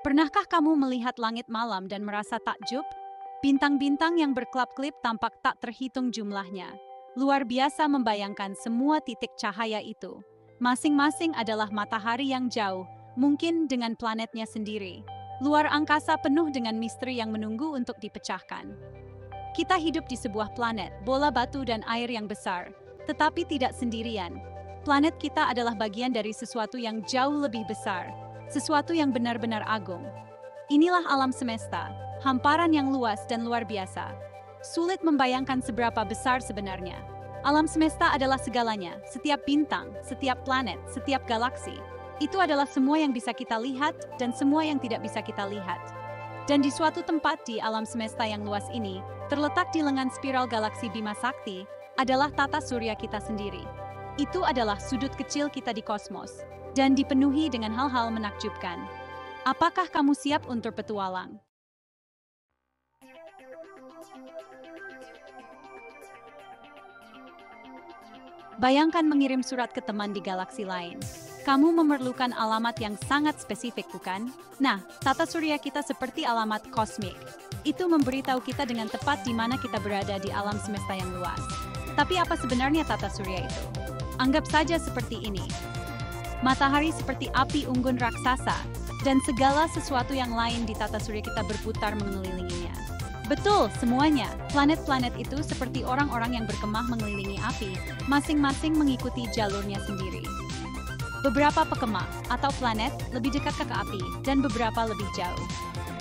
Pernahkah kamu melihat langit malam dan merasa takjub? Bintang-bintang yang berkelap-kelip tampak tak terhitung jumlahnya. Luar biasa membayangkan semua titik cahaya itu. Masing-masing adalah matahari yang jauh, mungkin dengan planetnya sendiri. Luar angkasa penuh dengan misteri yang menunggu untuk dipecahkan. Kita hidup di sebuah planet, bola batu dan air yang besar, tetapi tidak sendirian. Planet kita adalah bagian dari sesuatu yang jauh lebih besar, sesuatu yang benar-benar agung. Inilah alam semesta, hamparan yang luas dan luar biasa. Sulit membayangkan seberapa besar sebenarnya. Alam semesta adalah segalanya, setiap bintang, setiap planet, setiap galaksi. Itu adalah semua yang bisa kita lihat dan semua yang tidak bisa kita lihat. Dan di suatu tempat di alam semesta yang luas ini, terletak di lengan spiral galaksi Bima Sakti, adalah tata surya kita sendiri. Itu adalah sudut kecil kita di kosmos, dan dipenuhi dengan hal-hal menakjubkan. Apakah kamu siap untuk petualang? Bayangkan mengirim surat ke teman di galaksi lain. Kamu memerlukan alamat yang sangat spesifik, bukan? Nah, tata surya kita seperti alamat kosmik. Itu memberitahu kita dengan tepat di mana kita berada di alam semesta yang luas. Tapi apa sebenarnya tata surya itu? Anggap saja seperti ini. Matahari seperti api unggun raksasa, dan segala sesuatu yang lain di tata surya kita berputar mengelilinginya. Betul, semuanya. Planet-planet itu seperti orang-orang yang berkemah mengelilingi api, masing-masing mengikuti jalurnya sendiri. Beberapa pekemah atau planet lebih dekat ke api, dan beberapa lebih jauh.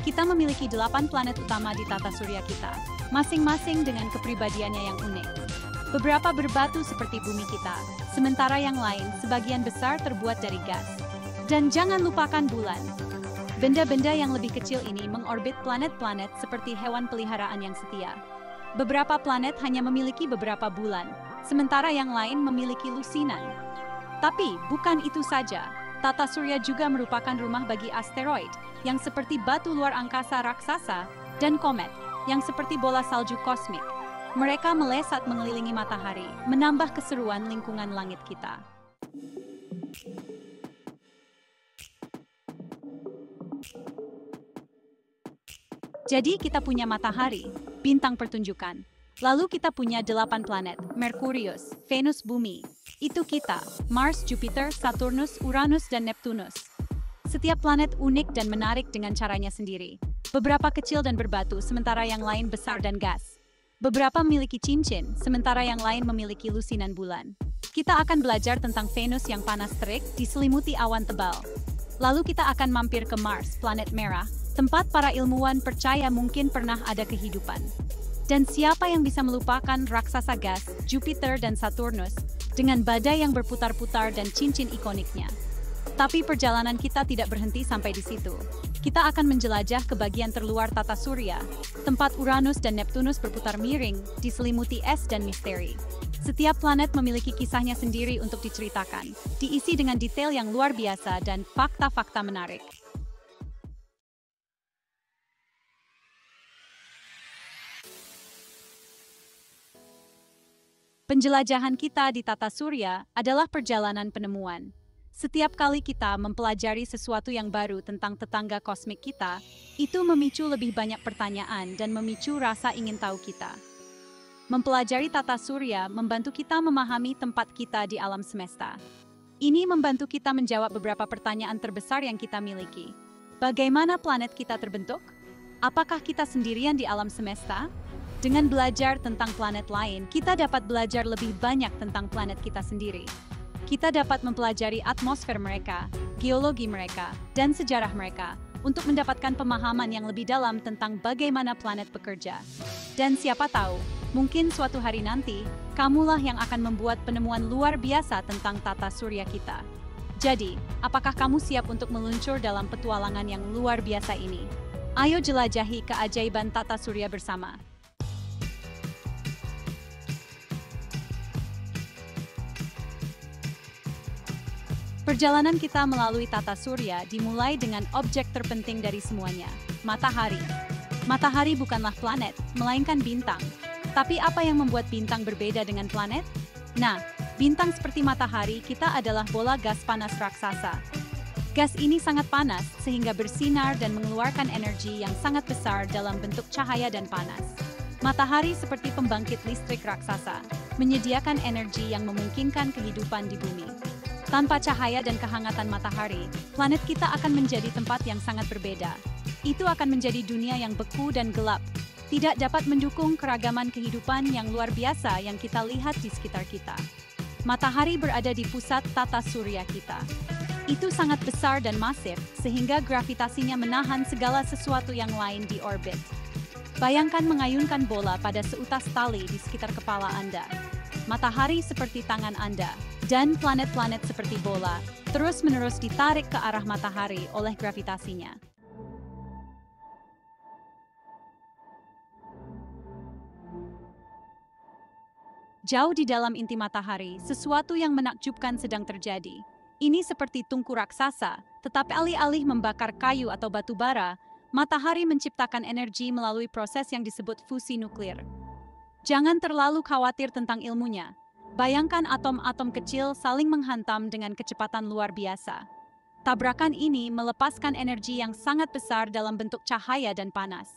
Kita memiliki 8 planet utama di tata surya kita, masing-masing dengan kepribadiannya yang unik. Beberapa berbatu seperti bumi kita, sementara yang lain sebagian besar terbuat dari gas. Dan jangan lupakan bulan. Benda-benda yang lebih kecil ini mengorbit planet-planet seperti hewan peliharaan yang setia. Beberapa planet hanya memiliki beberapa bulan, sementara yang lain memiliki lusinan. Tapi bukan itu saja, tata surya juga merupakan rumah bagi asteroid yang seperti batu luar angkasa raksasa dan komet yang seperti bola salju kosmik. Mereka melesat mengelilingi matahari, menambah keseruan lingkungan langit kita. Jadi kita punya matahari, bintang pertunjukan. Lalu kita punya 8 planet, Merkurius, Venus, Bumi. Itu kita, Mars, Jupiter, Saturnus, Uranus, dan Neptunus. Setiap planet unik dan menarik dengan caranya sendiri. Beberapa kecil dan berbatu, sementara yang lain besar dan gas. Beberapa memiliki cincin, sementara yang lain memiliki lusinan bulan. Kita akan belajar tentang Venus yang panas terik, diselimuti awan tebal. Lalu kita akan mampir ke Mars, planet merah, tempat para ilmuwan percaya mungkin pernah ada kehidupan. Dan siapa yang bisa melupakan raksasa gas, Jupiter dan Saturnus, dengan badai yang berputar-putar dan cincin ikoniknya. Tapi perjalanan kita tidak berhenti sampai di situ. Kita akan menjelajah ke bagian terluar tata surya, tempat Uranus dan Neptunus berputar miring, diselimuti es dan misteri. Setiap planet memiliki kisahnya sendiri untuk diceritakan, diisi dengan detail yang luar biasa dan fakta-fakta menarik. Penjelajahan kita di tata surya adalah perjalanan penemuan. Setiap kali kita mempelajari sesuatu yang baru tentang tetangga kosmik kita, itu memicu lebih banyak pertanyaan dan memicu rasa ingin tahu kita. Mempelajari tata surya membantu kita memahami tempat kita di alam semesta. Ini membantu kita menjawab beberapa pertanyaan terbesar yang kita miliki. Bagaimana planet kita terbentuk? Apakah kita sendirian di alam semesta? Dengan belajar tentang planet lain, kita dapat belajar lebih banyak tentang planet kita sendiri. Kita dapat mempelajari atmosfer mereka, geologi mereka, dan sejarah mereka untuk mendapatkan pemahaman yang lebih dalam tentang bagaimana planet bekerja. Dan siapa tahu, mungkin suatu hari nanti, kamulah yang akan membuat penemuan luar biasa tentang tata surya kita. Jadi, apakah kamu siap untuk meluncur dalam petualangan yang luar biasa ini? Ayo jelajahi keajaiban tata surya bersama. Perjalanan kita melalui tata surya dimulai dengan objek terpenting dari semuanya, matahari. Matahari bukanlah planet, melainkan bintang. Tapi apa yang membuat bintang berbeda dengan planet? Nah, bintang seperti matahari kita adalah bola gas panas raksasa. Gas ini sangat panas sehingga bersinar dan mengeluarkan energi yang sangat besar dalam bentuk cahaya dan panas. Matahari seperti pembangkit listrik raksasa, menyediakan energi yang memungkinkan kehidupan di bumi. Tanpa cahaya dan kehangatan matahari, planet kita akan menjadi tempat yang sangat berbeda. Itu akan menjadi dunia yang beku dan gelap, tidak dapat mendukung keragaman kehidupan yang luar biasa yang kita lihat di sekitar kita. Matahari berada di pusat tata surya kita. Itu sangat besar dan masif, sehingga gravitasinya menahan segala sesuatu yang lain di orbit. Bayangkan mengayunkan bola pada seutas tali di sekitar kepala Anda. Matahari seperti tangan Anda, dan planet-planet seperti bola, terus-menerus ditarik ke arah matahari oleh gravitasinya. Jauh di dalam inti matahari, sesuatu yang menakjubkan sedang terjadi. Ini seperti tungku raksasa, tetapi alih-alih membakar kayu atau batu bara, matahari menciptakan energi melalui proses yang disebut fusi nuklir. Jangan terlalu khawatir tentang ilmunya. Bayangkan atom-atom kecil saling menghantam dengan kecepatan luar biasa. Tabrakan ini melepaskan energi yang sangat besar dalam bentuk cahaya dan panas.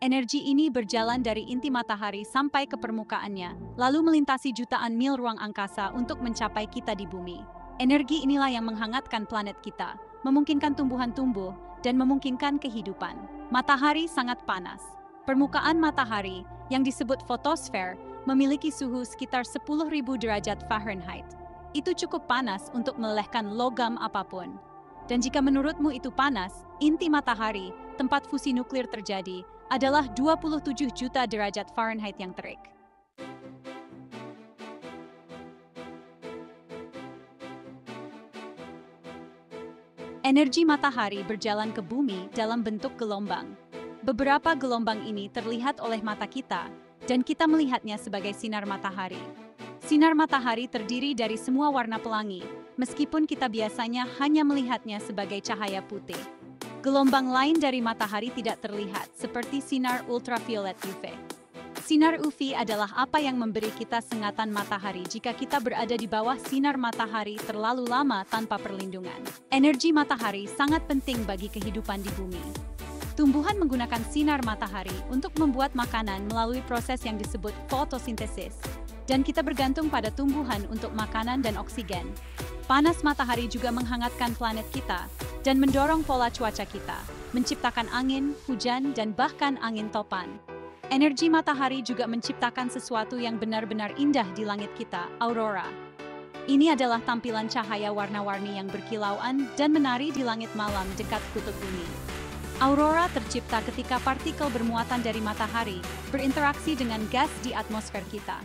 Energi ini berjalan dari inti matahari sampai ke permukaannya, lalu melintasi jutaan mil ruang angkasa untuk mencapai kita di bumi. Energi inilah yang menghangatkan planet kita, memungkinkan tumbuhan tumbuh, dan memungkinkan kehidupan. Matahari sangat panas. Permukaan matahari, yang disebut fotosfer, memiliki suhu sekitar 10.000 derajat Fahrenheit. Itu cukup panas untuk melelehkan logam apapun. Dan jika menurutmu itu panas, inti matahari, tempat fusi nuklir terjadi, adalah 27 juta derajat Fahrenheit yang terik. Energi matahari berjalan ke bumi dalam bentuk gelombang. Beberapa gelombang ini terlihat oleh mata kita, dan kita melihatnya sebagai sinar matahari. Sinar matahari terdiri dari semua warna pelangi, meskipun kita biasanya hanya melihatnya sebagai cahaya putih. Gelombang lain dari matahari tidak terlihat, seperti sinar ultraviolet UV. Sinar UV adalah apa yang memberi kita sengatan matahari jika kita berada di bawah sinar matahari terlalu lama tanpa perlindungan. Energi matahari sangat penting bagi kehidupan di bumi. Tumbuhan menggunakan sinar matahari untuk membuat makanan melalui proses yang disebut fotosintesis, dan kita bergantung pada tumbuhan untuk makanan dan oksigen. Panas matahari juga menghangatkan planet kita dan mendorong pola cuaca kita, menciptakan angin, hujan, dan bahkan angin topan. Energi matahari juga menciptakan sesuatu yang benar-benar indah di langit kita, aurora. Ini adalah tampilan cahaya warna-warni yang berkilauan dan menari di langit malam dekat kutub bumi. Aurora tercipta ketika partikel bermuatan dari matahari berinteraksi dengan gas di atmosfer kita.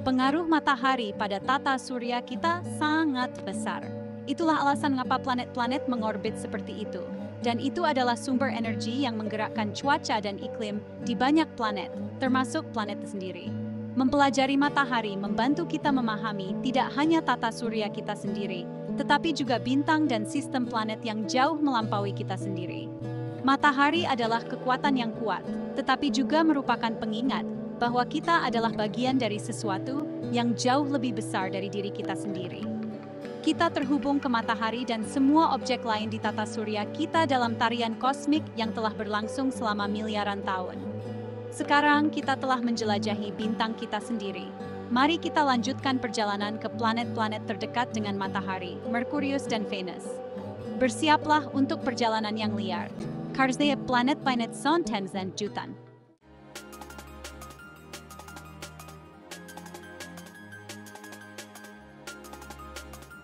Pengaruh matahari pada tata surya kita sangat besar. Itulah alasan mengapa planet-planet mengorbit seperti itu. Dan itu adalah sumber energi yang menggerakkan cuaca dan iklim di banyak planet, termasuk planet sendiri. Mempelajari matahari membantu kita memahami tidak hanya tata surya kita sendiri, tetapi juga bintang dan sistem planet yang jauh melampaui kita sendiri. Matahari adalah kekuatan yang kuat, tetapi juga merupakan pengingat bahwa kita adalah bagian dari sesuatu yang jauh lebih besar dari diri kita sendiri. Kita terhubung ke matahari dan semua objek lain di tata surya kita dalam tarian kosmik yang telah berlangsung selama miliaran tahun. Sekarang kita telah menjelajahi bintang kita sendiri. Mari kita lanjutkan perjalanan ke planet-planet terdekat dengan matahari, Merkurius dan Venus. Bersiaplah untuk perjalanan yang liar. Karena planet-planet Sonten dan Jutan.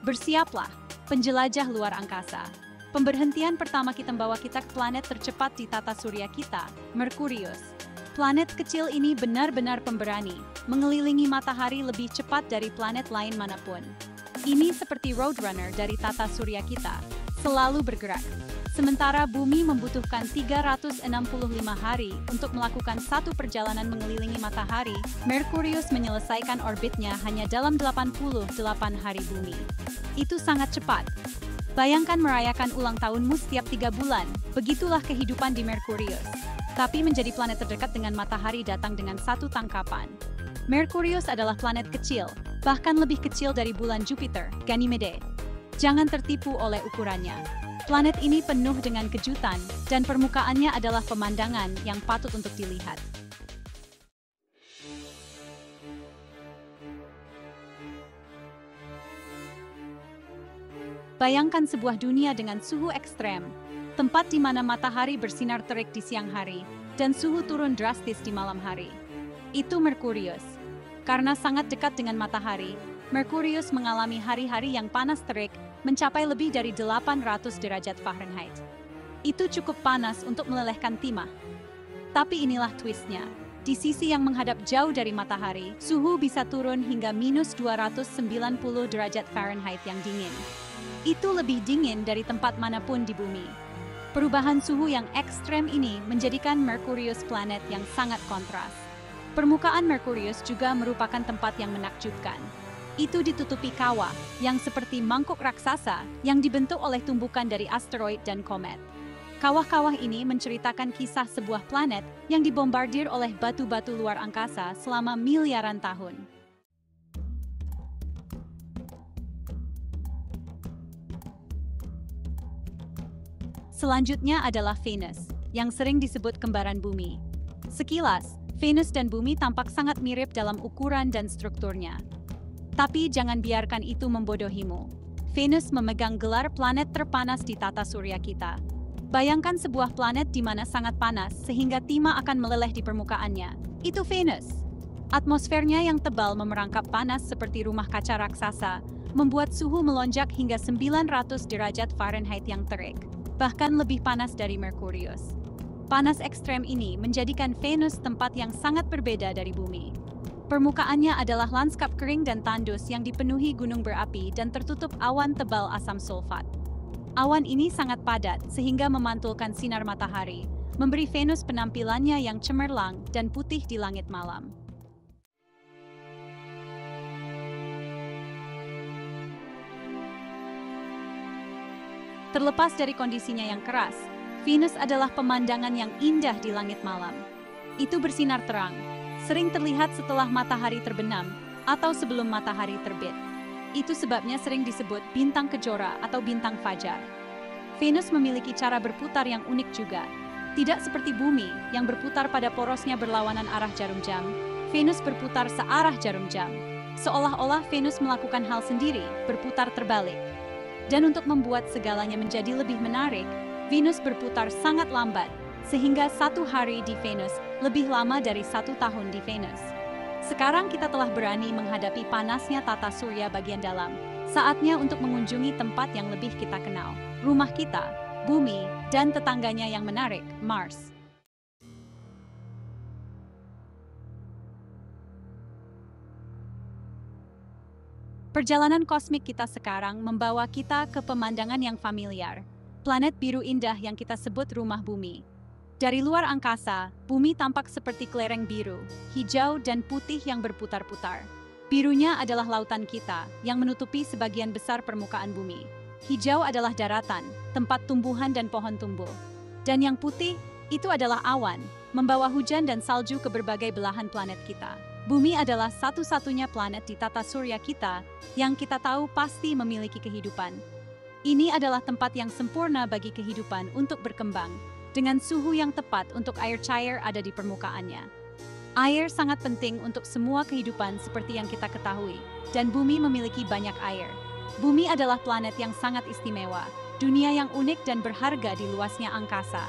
Bersiaplah, penjelajah luar angkasa. Pemberhentian pertama kita membawa kita ke planet tercepat di tata surya kita, Merkurius. Planet kecil ini benar-benar pemberani, mengelilingi matahari lebih cepat dari planet lain manapun. Ini seperti Roadrunner dari tata surya kita, selalu bergerak. Sementara bumi membutuhkan 365 hari untuk melakukan satu perjalanan mengelilingi matahari, Merkurius menyelesaikan orbitnya hanya dalam 88 hari bumi. Itu sangat cepat. Bayangkan merayakan ulang tahunmu setiap 3 bulan, begitulah kehidupan di Merkurius. Tapi menjadi planet terdekat dengan matahari datang dengan satu tangkapan. Merkurius adalah planet kecil, bahkan lebih kecil dari bulan Jupiter, Ganymede. Jangan tertipu oleh ukurannya. Planet ini penuh dengan kejutan, dan permukaannya adalah pemandangan yang patut untuk dilihat. Bayangkan sebuah dunia dengan suhu ekstrem, tempat di mana matahari bersinar terik di siang hari, dan suhu turun drastis di malam hari. Itu Merkurius. Karena sangat dekat dengan matahari, Merkurius mengalami hari-hari yang panas terik, mencapai lebih dari 800 derajat Fahrenheit. Itu cukup panas untuk melelehkan timah. Tapi inilah twistnya. Di sisi yang menghadap jauh dari matahari, suhu bisa turun hingga minus 290 derajat Fahrenheit yang dingin. Itu lebih dingin dari tempat manapun di bumi. Perubahan suhu yang ekstrem ini menjadikan Merkurius planet yang sangat kontras. Permukaan Merkurius juga merupakan tempat yang menakjubkan. Itu ditutupi kawah yang seperti mangkuk raksasa yang dibentuk oleh tumbukan dari asteroid dan komet. Kawah-kawah ini menceritakan kisah sebuah planet yang dibombardir oleh batu-batu luar angkasa selama miliaran tahun. Selanjutnya adalah Venus, yang sering disebut kembaran bumi. Sekilas, Venus dan bumi tampak sangat mirip dalam ukuran dan strukturnya. Tapi jangan biarkan itu membodohimu. Venus memegang gelar planet terpanas di tata surya kita. Bayangkan sebuah planet di mana sangat panas sehingga timah akan meleleh di permukaannya. Itu Venus. Atmosfernya yang tebal memerangkap panas seperti rumah kaca raksasa, membuat suhu melonjak hingga 900 derajat Fahrenheit yang terik. Bahkan lebih panas dari Merkurius. Panas ekstrem ini menjadikan Venus tempat yang sangat berbeda dari bumi. Permukaannya adalah lanskap kering dan tandus yang dipenuhi gunung berapi dan tertutup awan tebal asam sulfat. Awan ini sangat padat sehingga memantulkan sinar matahari, memberi Venus penampilannya yang cemerlang dan putih di langit malam. Terlepas dari kondisinya yang keras, Venus adalah pemandangan yang indah di langit malam. Itu bersinar terang, sering terlihat setelah matahari terbenam atau sebelum matahari terbit. Itu sebabnya sering disebut bintang kejora atau bintang fajar. Venus memiliki cara berputar yang unik juga. Tidak seperti bumi yang berputar pada porosnya berlawanan arah jarum jam, Venus berputar searah jarum jam. Seolah-olah Venus melakukan hal sendiri, berputar terbalik. Dan untuk membuat segalanya menjadi lebih menarik, Venus berputar sangat lambat, sehingga satu hari di Venus lebih lama dari 1 tahun di Venus. Sekarang kita telah berani menghadapi panasnya tata surya bagian dalam. Saatnya untuk mengunjungi tempat yang lebih kita kenal, rumah kita, bumi, dan tetangganya yang menarik, Mars. Perjalanan kosmik kita sekarang membawa kita ke pemandangan yang familiar, planet biru indah yang kita sebut rumah bumi. Dari luar angkasa, bumi tampak seperti kelereng biru, hijau dan putih yang berputar-putar. Birunya adalah lautan kita, yang menutupi sebagian besar permukaan bumi. Hijau adalah daratan, tempat tumbuhan dan pohon tumbuh. Dan yang putih, itu adalah awan, membawa hujan dan salju ke berbagai belahan planet kita. Bumi adalah satu-satunya planet di tata surya kita yang kita tahu pasti memiliki kehidupan. Ini adalah tempat yang sempurna bagi kehidupan untuk berkembang, dengan suhu yang tepat untuk air cair ada di permukaannya. Air sangat penting untuk semua kehidupan seperti yang kita ketahui, dan bumi memiliki banyak air. Bumi adalah planet yang sangat istimewa, dunia yang unik dan berharga di luasnya angkasa.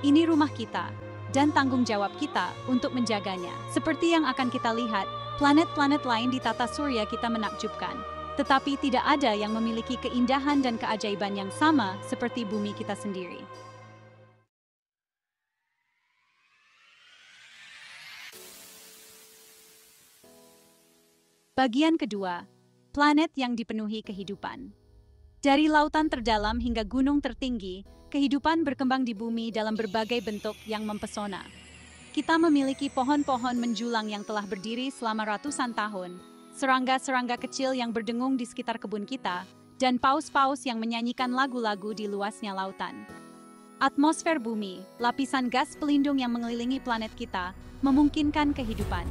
Ini rumah kita, dan tanggung jawab kita untuk menjaganya. Seperti yang akan kita lihat, planet-planet lain di tata surya kita menakjubkan. Tetapi tidak ada yang memiliki keindahan dan keajaiban yang sama seperti bumi kita sendiri. Bagian kedua, planet yang dipenuhi kehidupan. Dari lautan terdalam hingga gunung tertinggi, kehidupan berkembang di bumi dalam berbagai bentuk yang mempesona. Kita memiliki pohon-pohon menjulang yang telah berdiri selama ratusan tahun, serangga-serangga kecil yang berdengung di sekitar kebun kita, dan paus-paus yang menyanyikan lagu-lagu di luasnya lautan. Atmosfer bumi, lapisan gas pelindung yang mengelilingi planet kita, memungkinkan kehidupan.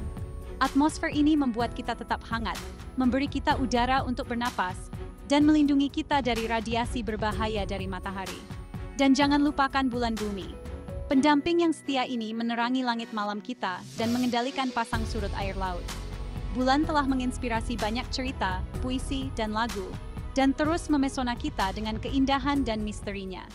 Atmosfer ini membuat kita tetap hangat, memberi kita udara untuk bernapas, dan melindungi kita dari radiasi berbahaya dari matahari. Dan jangan lupakan bulan bumi. Pendamping yang setia ini menerangi langit malam kita dan mengendalikan pasang surut air laut. Bulan telah menginspirasi banyak cerita, puisi, dan lagu, dan terus memesona kita dengan keindahan dan misterinya.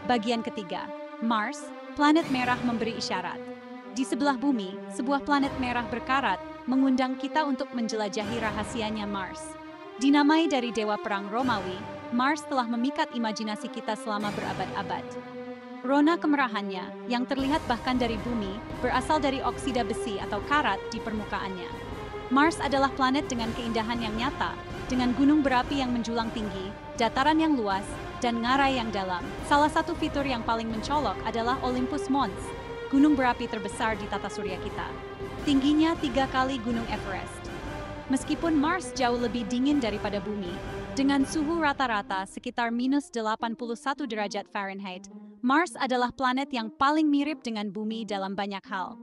Bagian ketiga, Mars, planet merah memberi isyarat. Di sebelah bumi, sebuah planet merah berkarat mengundang kita untuk menjelajahi rahasianya Mars. Dinamai dari dewa perang Romawi, Mars telah memikat imajinasi kita selama berabad-abad. Rona kemerahannya, yang terlihat bahkan dari bumi, berasal dari oksida besi atau karat di permukaannya. Mars adalah planet dengan keindahan yang nyata, dengan gunung berapi yang menjulang tinggi, dataran yang luas, dan ngarai yang dalam. Salah satu fitur yang paling mencolok adalah Olympus Mons, gunung berapi terbesar di tata surya kita. Tingginya 3 kali gunung Everest. Meskipun Mars jauh lebih dingin daripada bumi, dengan suhu rata-rata sekitar -81 derajat Fahrenheit, Mars adalah planet yang paling mirip dengan bumi dalam banyak hal.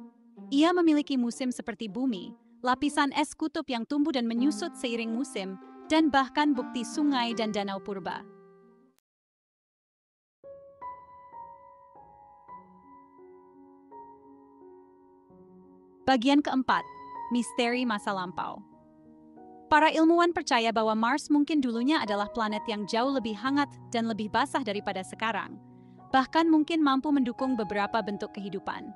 Ia memiliki musim seperti bumi, lapisan es kutub yang tumbuh dan menyusut seiring musim, dan bahkan bukti sungai dan danau purba. Bagian keempat, misteri masa lampau. Para ilmuwan percaya bahwa Mars mungkin dulunya adalah planet yang jauh lebih hangat dan lebih basah daripada sekarang, bahkan mungkin mampu mendukung beberapa bentuk kehidupan.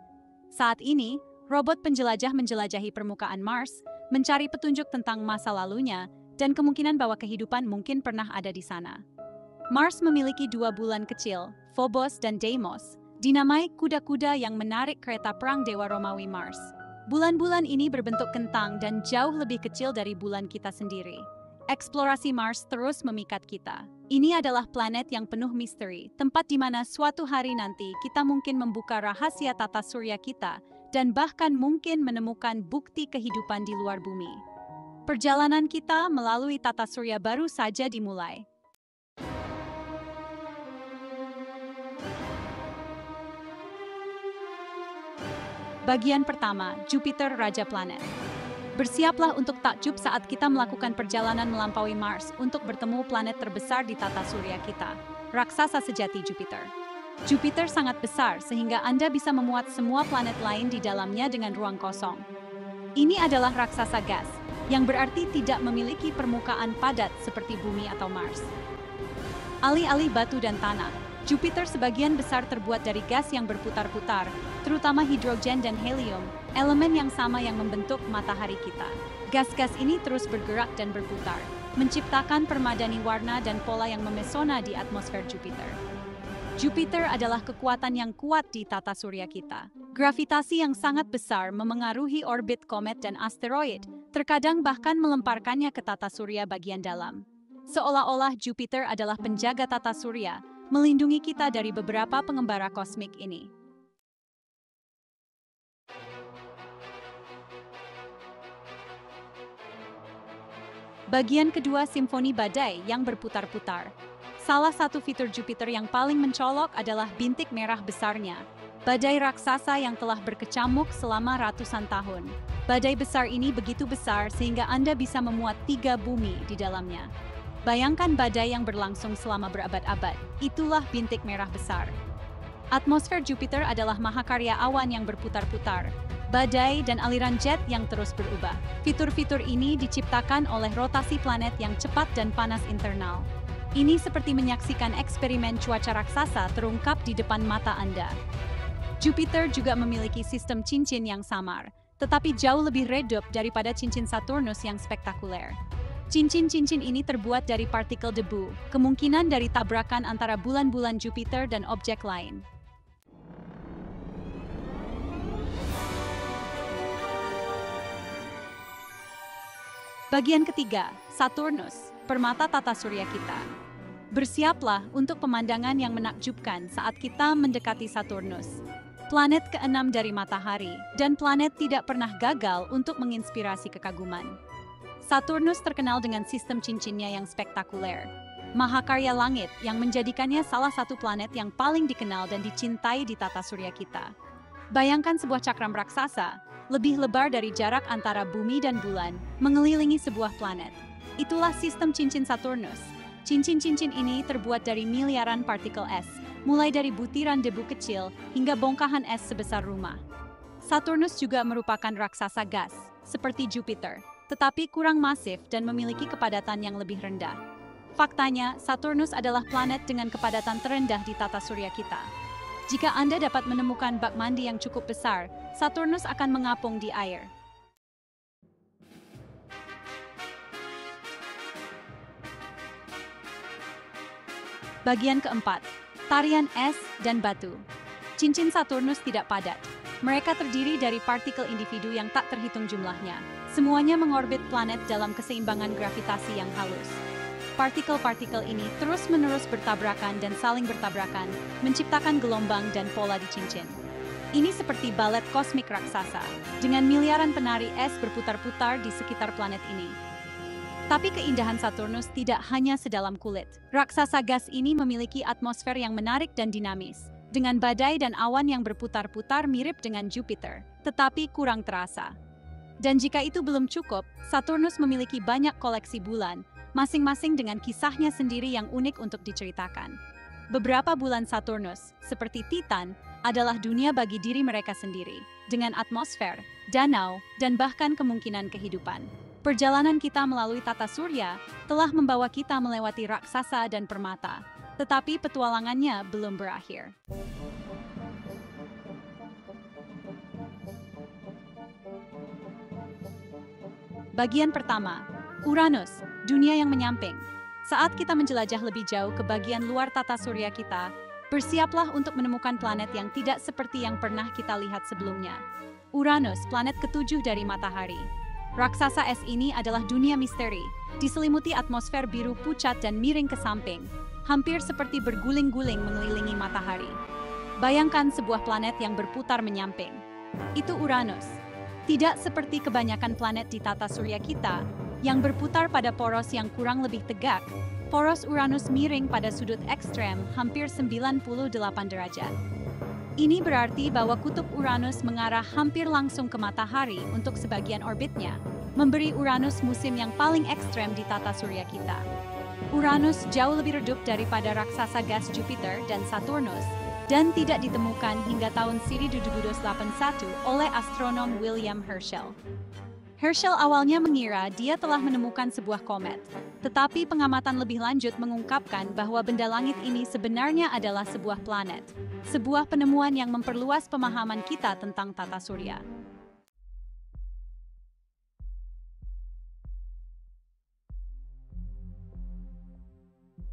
Saat ini, robot penjelajah menjelajahi permukaan Mars, mencari petunjuk tentang masa lalunya, dan kemungkinan bahwa kehidupan mungkin pernah ada di sana. Mars memiliki 2 bulan kecil, Phobos dan Deimos, dinamai kuda-kuda yang menarik kereta perang dewa Romawi Mars. Bulan-bulan ini berbentuk kentang dan jauh lebih kecil dari bulan kita sendiri. Eksplorasi Mars terus memikat kita. Ini adalah planet yang penuh misteri, tempat di mana suatu hari nanti kita mungkin membuka rahasia tata surya kita dan bahkan mungkin menemukan bukti kehidupan di luar bumi. Perjalanan kita melalui tata surya baru saja dimulai. Bagian pertama, Jupiter Raja Planet. Bersiaplah untuk takjub saat kita melakukan perjalanan melampaui Mars untuk bertemu planet terbesar di tata surya kita, raksasa sejati Jupiter. Jupiter sangat besar sehingga Anda bisa memuat semua planet lain di dalamnya dengan ruang kosong. Ini adalah raksasa gas, yang berarti tidak memiliki permukaan padat seperti bumi atau Mars. Alih-alih batu dan tanah, Jupiter sebagian besar terbuat dari gas yang berputar-putar, terutama hidrogen dan helium, elemen yang sama yang membentuk matahari kita. Gas-gas ini terus bergerak dan berputar, menciptakan permadani warna dan pola yang memesona di atmosfer Jupiter. Jupiter adalah kekuatan yang kuat di tata surya kita. Gravitasi yang sangat besar memengaruhi orbit komet dan asteroid, terkadang bahkan melemparkannya ke tata surya bagian dalam. Seolah-olah Jupiter adalah penjaga tata surya, melindungi kita dari beberapa pengembara kosmik ini. Bagian kedua, simfoni badai yang berputar-putar. Salah satu fitur Jupiter yang paling mencolok adalah bintik merah besarnya, badai raksasa yang telah berkecamuk selama ratusan tahun. Badai besar ini begitu besar sehingga Anda bisa memuat 3 bumi di dalamnya. Bayangkan badai yang berlangsung selama berabad-abad, itulah bintik merah besar. Atmosfer Jupiter adalah mahakarya awan yang berputar-putar, badai dan aliran jet yang terus berubah. Fitur-fitur ini diciptakan oleh rotasi planet yang cepat dan panas internal. Ini seperti menyaksikan eksperimen cuaca raksasa terungkap di depan mata Anda. Jupiter juga memiliki sistem cincin yang samar, tetapi jauh lebih redup daripada cincin Saturnus yang spektakuler. Cincin-cincin ini terbuat dari partikel debu, kemungkinan dari tabrakan antara bulan-bulan Jupiter dan objek lain. Bagian ketiga, Saturnus, permata tata surya kita. Bersiaplah untuk pemandangan yang menakjubkan saat kita mendekati Saturnus, planet ke-6 dari matahari, dan planet tidak pernah gagal untuk menginspirasi kekaguman. Saturnus terkenal dengan sistem cincinnya yang spektakuler. mahakarya langit yang menjadikannya salah satu planet yang paling dikenal dan dicintai di tata surya kita. Bayangkan sebuah cakram raksasa, lebih lebar dari jarak antara bumi dan bulan, mengelilingi sebuah planet. Itulah sistem cincin Saturnus. Cincin-cincin ini terbuat dari miliaran partikel es, mulai dari butiran debu kecil hingga bongkahan es sebesar rumah. Saturnus juga merupakan raksasa gas, seperti Jupiter, tetapi kurang masif dan memiliki kepadatan yang lebih rendah. Faktanya, Saturnus adalah planet dengan kepadatan terendah di tata surya kita. Jika Anda dapat menemukan bak mandi yang cukup besar, Saturnus akan mengapung di air. Bagian keempat, tarian es dan batu. Cincin Saturnus tidak padat. Mereka terdiri dari partikel individu yang tak terhitung jumlahnya. Semuanya mengorbit planet dalam keseimbangan gravitasi yang halus. Partikel-partikel ini terus-menerus bertabrakan dan saling bertabrakan, menciptakan gelombang dan pola di cincin. Ini seperti balet kosmik raksasa, dengan miliaran penari es berputar-putar di sekitar planet ini. Tapi keindahan Saturnus tidak hanya sedalam kulit. Raksasa gas ini memiliki atmosfer yang menarik dan dinamis, dengan badai dan awan yang berputar-putar mirip dengan Jupiter, tetapi kurang terasa. Dan jika itu belum cukup, Saturnus memiliki banyak koleksi bulan, masing-masing dengan kisahnya sendiri yang unik untuk diceritakan. Beberapa bulan Saturnus, seperti Titan, adalah dunia bagi diri mereka sendiri, dengan atmosfer, danau, dan bahkan kemungkinan kehidupan. Perjalanan kita melalui tata surya telah membawa kita melewati raksasa dan permata, tetapi petualangannya belum berakhir. Bagian pertama, Uranus, dunia yang menyamping. Saat kita menjelajah lebih jauh ke bagian luar tata surya kita, bersiaplah untuk menemukan planet yang tidak seperti yang pernah kita lihat sebelumnya. Uranus, planet ketujuh dari matahari. Raksasa es ini adalah dunia misteri, diselimuti atmosfer biru pucat dan miring ke samping, hampir seperti berguling-guling mengelilingi matahari. Bayangkan sebuah planet yang berputar menyamping. Itu Uranus. Tidak seperti kebanyakan planet di tata surya kita, yang berputar pada poros yang kurang lebih tegak. Poros Uranus miring pada sudut ekstrem hampir 98 derajat. Ini berarti bahwa kutub Uranus mengarah hampir langsung ke matahari untuk sebagian orbitnya, memberi Uranus musim yang paling ekstrem di tata surya kita. Uranus jauh lebih redup daripada raksasa gas Jupiter dan Saturnus, dan tidak ditemukan hingga tahun 1281 oleh astronom William Herschel. Herschel awalnya mengira dia telah menemukan sebuah komet, tetapi pengamatan lebih lanjut mengungkapkan bahwa benda langit ini sebenarnya adalah sebuah planet, sebuah penemuan yang memperluas pemahaman kita tentang tata surya.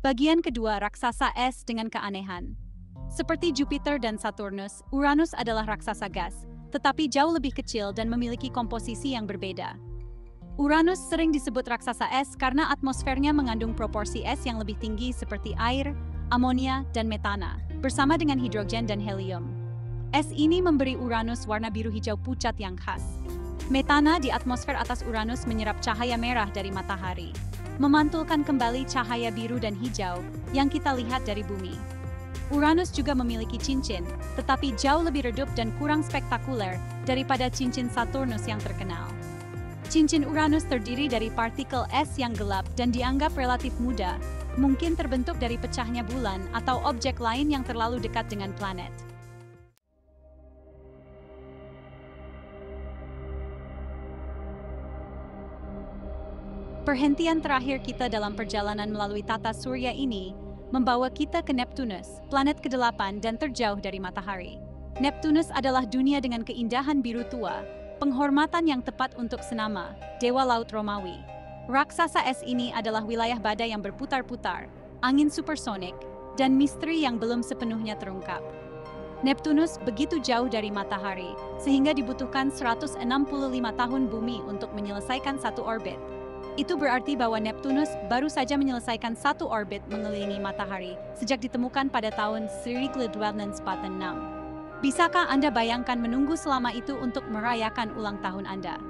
Bagian kedua, raksasa es dengan keanehan. Seperti Jupiter dan Saturnus, Uranus adalah raksasa gas, tetapi jauh lebih kecil dan memiliki komposisi yang berbeda. Uranus sering disebut raksasa es karena atmosfernya mengandung proporsi es yang lebih tinggi seperti air, amonia, dan metana, bersama dengan hidrogen dan helium. Es ini memberi Uranus warna biru hijau pucat yang khas. Metana di atmosfer atas Uranus menyerap cahaya merah dari matahari, memantulkan kembali cahaya biru dan hijau yang kita lihat dari bumi. Uranus juga memiliki cincin, tetapi jauh lebih redup dan kurang spektakuler daripada cincin Saturnus yang terkenal. Cincin Uranus terdiri dari partikel es yang gelap dan dianggap relatif muda, mungkin terbentuk dari pecahnya bulan atau objek lain yang terlalu dekat dengan planet. Perhentian terakhir kita dalam perjalanan melalui tata surya ini membawa kita ke Neptunus, planet ke-8 dan terjauh dari matahari. Neptunus adalah dunia dengan keindahan biru tua, penghormatan yang tepat untuk Senama, dewa laut Romawi. Raksasa es ini adalah wilayah badai yang berputar-putar, angin supersonik, dan misteri yang belum sepenuhnya terungkap. Neptunus begitu jauh dari matahari, sehingga dibutuhkan 165 tahun bumi untuk menyelesaikan satu orbit. Itu berarti bahwa Neptunus baru saja menyelesaikan satu orbit mengelilingi matahari sejak ditemukan pada tahun 1946. Bisakah Anda bayangkan menunggu selama itu untuk merayakan ulang tahun Anda?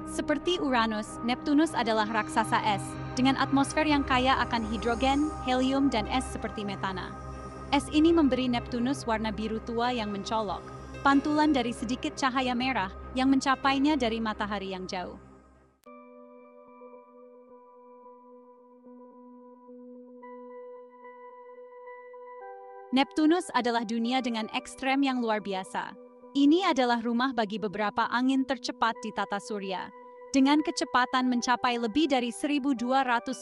Seperti Uranus, Neptunus adalah raksasa es, dengan atmosfer yang kaya akan hidrogen, helium, dan es seperti metana. Es ini memberi Neptunus warna biru tua yang mencolok, pantulan dari sedikit cahaya merah yang mencapainya dari matahari yang jauh. Neptunus adalah dunia dengan ekstrem yang luar biasa. Ini adalah rumah bagi beberapa angin tercepat di tata surya, dengan kecepatan mencapai lebih dari 1.200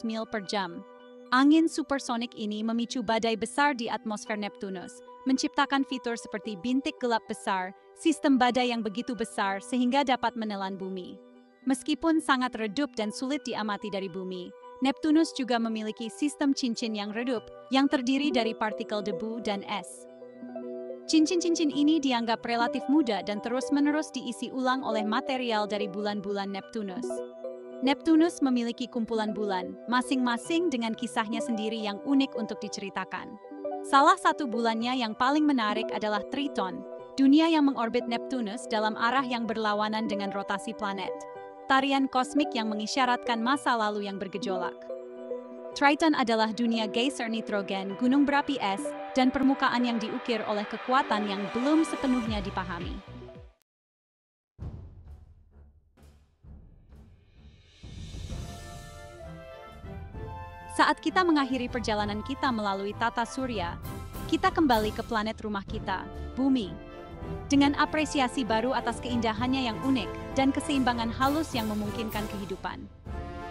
mil per jam. Angin supersonik ini memicu badai besar di atmosfer Neptunus, menciptakan fitur seperti bintik gelap besar, sistem badai yang begitu besar sehingga dapat menelan bumi. Meskipun sangat redup dan sulit diamati dari bumi, Neptunus juga memiliki sistem cincin yang redup, yang terdiri dari partikel debu dan es. Cincin-cincin ini dianggap relatif muda dan terus-menerus diisi ulang oleh material dari bulan-bulan Neptunus. Neptunus memiliki kumpulan bulan, masing-masing dengan kisahnya sendiri yang unik untuk diceritakan. Salah satu bulannya yang paling menarik adalah Triton, dunia yang mengorbit Neptunus dalam arah yang berlawanan dengan rotasi planet. Tarian kosmik yang mengisyaratkan masa lalu yang bergejolak. Triton adalah dunia geyser nitrogen, gunung berapi es, dan permukaan yang diukir oleh kekuatan yang belum sepenuhnya dipahami. Saat kita mengakhiri perjalanan kita melalui tata surya, kita kembali ke planet rumah kita, Bumi. Dengan apresiasi baru atas keindahannya yang unik dan keseimbangan halus yang memungkinkan kehidupan.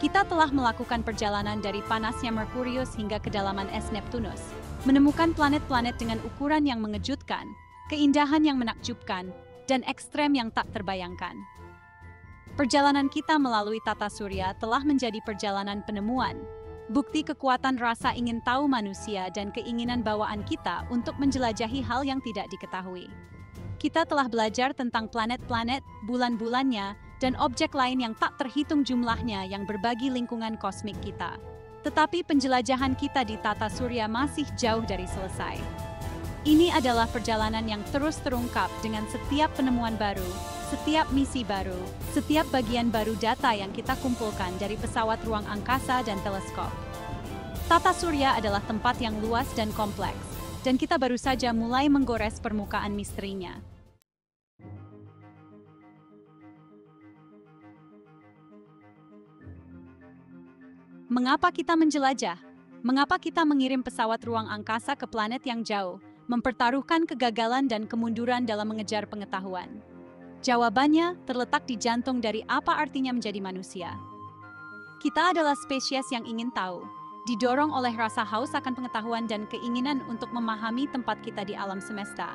Kita telah melakukan perjalanan dari panasnya Merkurius hingga kedalaman es Neptunus, menemukan planet-planet dengan ukuran yang mengejutkan, keindahan yang menakjubkan, dan ekstrem yang tak terbayangkan. Perjalanan kita melalui tata surya telah menjadi perjalanan penemuan, bukti kekuatan rasa ingin tahu manusia dan keinginan bawaan kita untuk menjelajahi hal yang tidak diketahui. Kita telah belajar tentang planet-planet, bulan-bulannya, dan objek lain yang tak terhitung jumlahnya yang berbagi lingkungan kosmik kita. Tetapi penjelajahan kita di tata surya masih jauh dari selesai. Ini adalah perjalanan yang terus terungkap dengan setiap penemuan baru, setiap misi baru, setiap bagian baru data yang kita kumpulkan dari pesawat ruang angkasa dan teleskop. Tata surya adalah tempat yang luas dan kompleks, dan kita baru saja mulai menggores permukaan misterinya. Mengapa kita menjelajah? Mengapa kita mengirim pesawat ruang angkasa ke planet yang jauh, mempertaruhkan kegagalan dan kemunduran dalam mengejar pengetahuan? Jawabannya terletak di jantung dari apa artinya menjadi manusia. Kita adalah spesies yang ingin tahu, didorong oleh rasa haus akan pengetahuan dan keinginan untuk memahami tempat kita di alam semesta.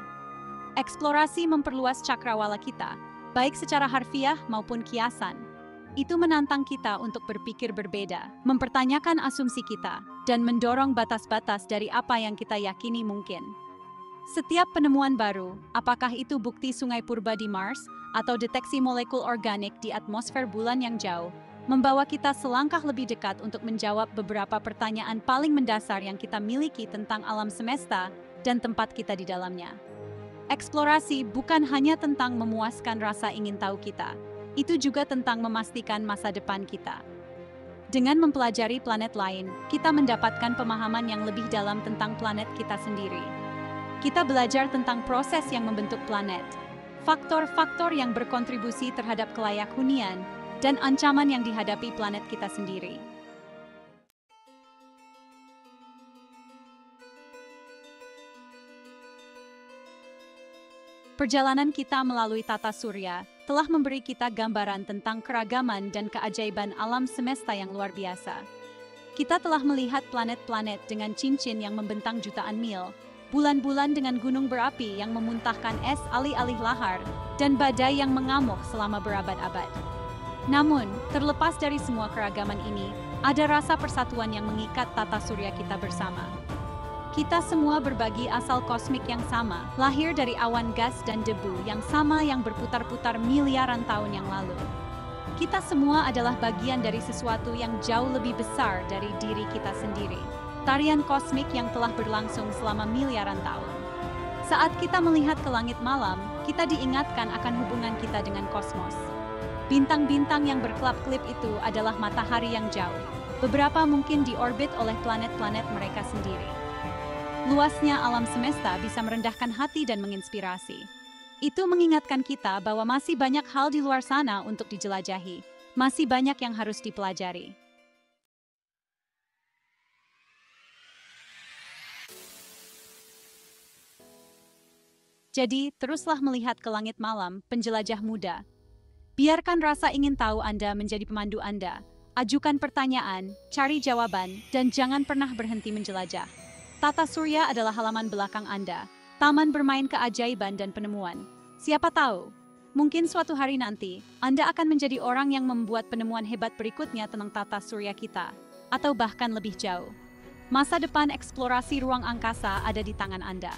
Eksplorasi memperluas cakrawala kita, baik secara harfiah maupun kiasan. Itu menantang kita untuk berpikir berbeda, mempertanyakan asumsi kita, dan mendorong batas-batas dari apa yang kita yakini mungkin. Setiap penemuan baru, apakah itu bukti sungai purba di Mars, atau deteksi molekul organik di atmosfer bulan yang jauh, membawa kita selangkah lebih dekat untuk menjawab beberapa pertanyaan paling mendasar yang kita miliki tentang alam semesta dan tempat kita di dalamnya. Eksplorasi bukan hanya tentang memuaskan rasa ingin tahu kita, itu juga tentang memastikan masa depan kita. Dengan mempelajari planet lain, kita mendapatkan pemahaman yang lebih dalam tentang planet kita sendiri. Kita belajar tentang proses yang membentuk planet, faktor-faktor yang berkontribusi terhadap kelayak hunian, dan ancaman yang dihadapi planet kita sendiri. Perjalanan kita melalui tata surya telah memberi kita gambaran tentang keragaman dan keajaiban alam semesta yang luar biasa. Kita telah melihat planet-planet dengan cincin yang membentang jutaan mil, bulan-bulan dengan gunung berapi yang memuntahkan es alih-alih lahar, dan badai yang mengamuk selama berabad-abad. Namun, terlepas dari semua keragaman ini, ada rasa persatuan yang mengikat tata surya kita bersama. Kita semua berbagi asal kosmik yang sama, lahir dari awan gas dan debu yang sama yang berputar-putar miliaran tahun yang lalu. Kita semua adalah bagian dari sesuatu yang jauh lebih besar dari diri kita sendiri. Tarian kosmik yang telah berlangsung selama miliaran tahun. Saat kita melihat ke langit malam, kita diingatkan akan hubungan kita dengan kosmos. Bintang-bintang yang berkelap-kelip itu adalah matahari yang jauh. Beberapa mungkin diorbit oleh planet-planet mereka sendiri. Luasnya alam semesta bisa merendahkan hati dan menginspirasi. Itu mengingatkan kita bahwa masih banyak hal di luar sana untuk dijelajahi. Masih banyak yang harus dipelajari. Jadi, teruslah melihat ke langit malam, penjelajah muda. Biarkan rasa ingin tahu Anda menjadi pemandu Anda. Ajukan pertanyaan, cari jawaban, dan jangan pernah berhenti menjelajah. Tata surya adalah halaman belakang Anda, taman bermain keajaiban dan penemuan. Siapa tahu, mungkin suatu hari nanti, Anda akan menjadi orang yang membuat penemuan hebat berikutnya tentang tata surya kita, atau bahkan lebih jauh. Masa depan eksplorasi ruang angkasa ada di tangan Anda.